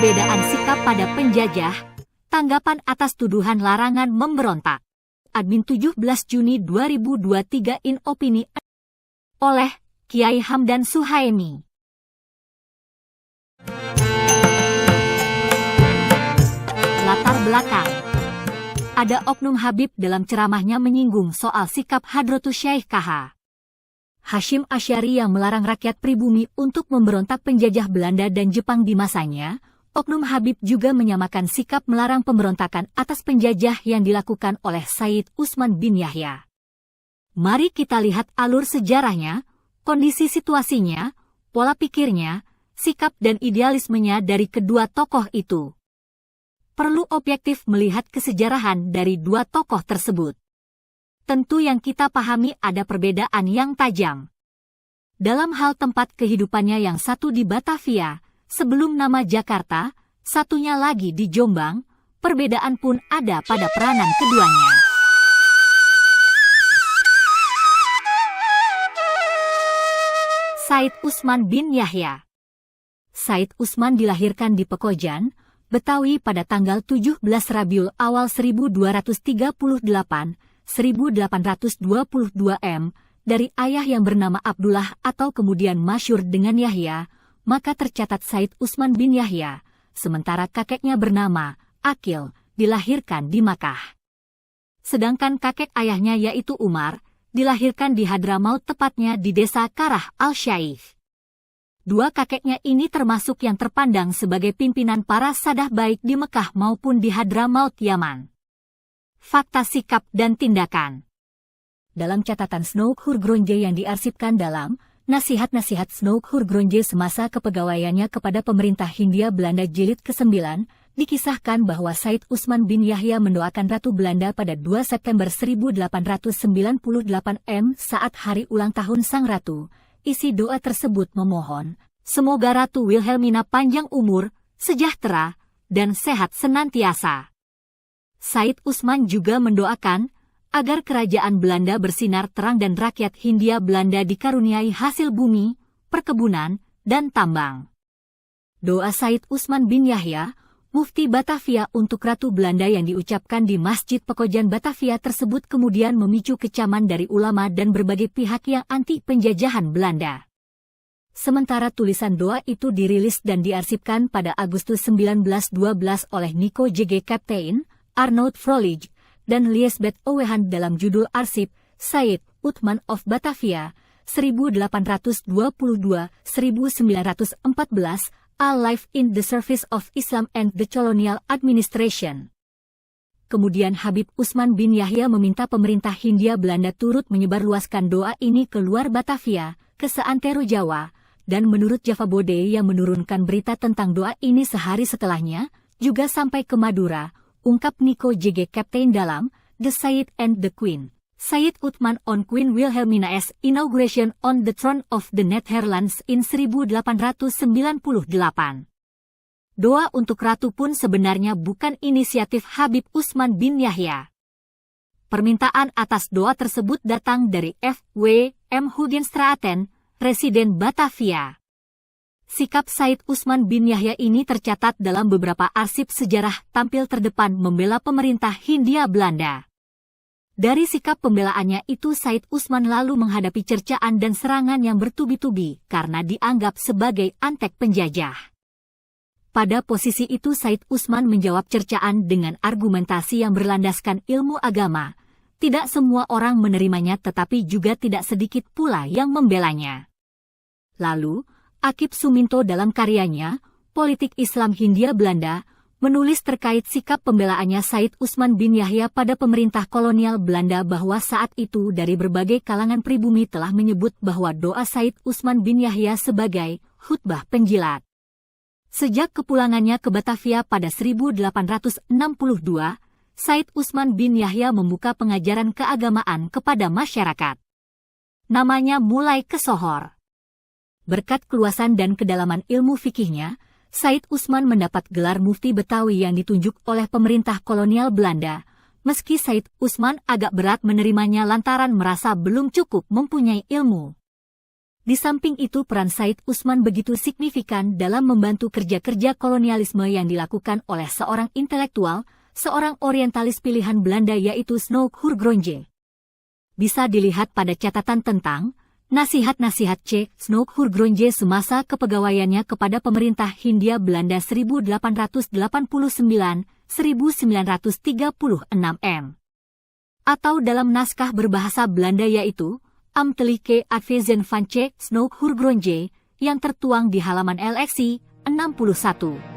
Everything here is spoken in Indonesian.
perbedaan sikap pada penjajah, tanggapan atas tuduhan larangan memberontak. Admin 17 Juni 2023 in opini oleh Kiai Hamdan Suhaemi. Latar belakang. Ada oknum Habib dalam ceramahnya menyinggung soal sikap Hadratus Syekh KH Hasyim Asy'ari yang melarang rakyat pribumi untuk memberontak penjajah Belanda dan Jepang di masanya. Oknum Habib juga menyamakan sikap melarang pemberontakan atas penjajah yang dilakukan oleh Said Utsman bin Yahya. Mari kita lihat alur sejarahnya, kondisi situasinya, pola pikirnya, sikap dan idealismenya dari kedua tokoh itu. Perlu objektif melihat kesejarahan dari dua tokoh tersebut. Tentu yang kita pahami ada perbedaan yang tajam. Dalam hal tempat kehidupannya, yang satu di Batavia, sebelum nama Jakarta, satunya lagi di Jombang, perbedaan pun ada pada peranan keduanya. Said Utsman bin Yahya. Said Utsman dilahirkan di Pekojan, Betawi pada tanggal 17 Rabiul Awal 1238, 1822 M, dari ayah yang bernama Abdullah atau kemudian masyhur dengan Yahya. Maka tercatat Said Utsman bin Yahya, sementara kakeknya bernama Akil, dilahirkan di Makkah. Sedangkan kakek ayahnya yaitu Umar, dilahirkan di Hadramaut, tepatnya di desa Karah al-Syaikh. Dua kakeknya ini termasuk yang terpandang sebagai pimpinan para sadah baik di Mekah maupun di Hadramaut, Yaman. Fakta sikap dan tindakan. Dalam catatan Snoek Hurgronje yang diarsipkan dalam Nasihat-Nasihat Snoek Hurgronje semasa kepegawaiannya kepada pemerintah Hindia Belanda jilid ke-9, dikisahkan bahwa Said Utsman bin Yahya mendoakan Ratu Belanda pada 2 September 1898 M saat hari ulang tahun Sang Ratu. Isi doa tersebut memohon, semoga Ratu Wilhelmina panjang umur, sejahtera, dan sehat senantiasa. Said Utsman juga mendoakan agar kerajaan Belanda bersinar terang dan rakyat Hindia Belanda dikaruniai hasil bumi, perkebunan, dan tambang. Doa Said Utsman bin Yahya, Mufti Batavia untuk Ratu Belanda yang diucapkan di Masjid Pekojan Batavia tersebut kemudian memicu kecaman dari ulama dan berbagai pihak yang anti penjajahan Belanda. Sementara tulisan doa itu dirilis dan diarsipkan pada Agustus 1912 oleh Nico J.G. Kaptein, Arnoud Froelich, dan Liesbeth Owehan dalam judul arsip Said Utsman of Batavia 1822-1914, A Life in the Service of Islam and the Colonial Administration. Kemudian Habib Utsman bin Yahya meminta pemerintah Hindia Belanda turut menyebarluaskan doa ini ke luar Batavia, ke seantero Jawa, dan menurut Java Bode yang menurunkan berita tentang doa ini sehari setelahnya, juga sampai ke Madura, ungkap Nico J.G. Kaptein dalam The Said and the Queen. Said Utsman on Queen Wilhelmina's inauguration on the throne of the Netherlands in 1898. Doa untuk Ratu pun sebenarnya bukan inisiatif Habib Utsman bin Yahya. Permintaan atas doa tersebut datang dari F.W. M. Hugenstraten, residen Batavia. Sikap Said Utsman bin Yahya ini tercatat dalam beberapa arsip sejarah tampil terdepan membela pemerintah Hindia Belanda. Dari sikap pembelaannya itu Said Utsman lalu menghadapi cercaan dan serangan yang bertubi-tubi karena dianggap sebagai antek penjajah. Pada posisi itu Said Utsman menjawab cercaan dengan argumentasi yang berlandaskan ilmu agama. Tidak semua orang menerimanya tetapi juga tidak sedikit pula yang membelanya. Lalu, Akip Suminto dalam karyanya, Politik Islam Hindia Belanda, menulis terkait sikap pembelaannya Said Utsman bin Yahya pada pemerintah kolonial Belanda bahwa saat itu dari berbagai kalangan pribumi telah menyebut bahwa doa Said Utsman bin Yahya sebagai khutbah penjilat. Sejak kepulangannya ke Batavia pada 1862, Said Utsman bin Yahya membuka pengajaran keagamaan kepada masyarakat. Namanya mulai kesohor. Berkat keluasan dan kedalaman ilmu fikihnya, Said Utsman mendapat gelar Mufti Betawi yang ditunjuk oleh pemerintah kolonial Belanda, meski Said Utsman agak berat menerimanya lantaran merasa belum cukup mempunyai ilmu. Di samping itu peran Said Usman begitu signifikan dalam membantu kerja-kerja kolonialisme yang dilakukan oleh seorang intelektual, seorang orientalis pilihan Belanda yaitu Snoek Hurgronje. Bisa dilihat pada catatan tentang nasihat-nasihat C. Snoek Hurgronje semasa kepegawaiannya kepada pemerintah Hindia Belanda 1889-1936 m. Atau dalam naskah berbahasa Belanda yaitu Amtelike Advezen van C. Snoek Hurgronje yang tertuang di halaman LXI 61.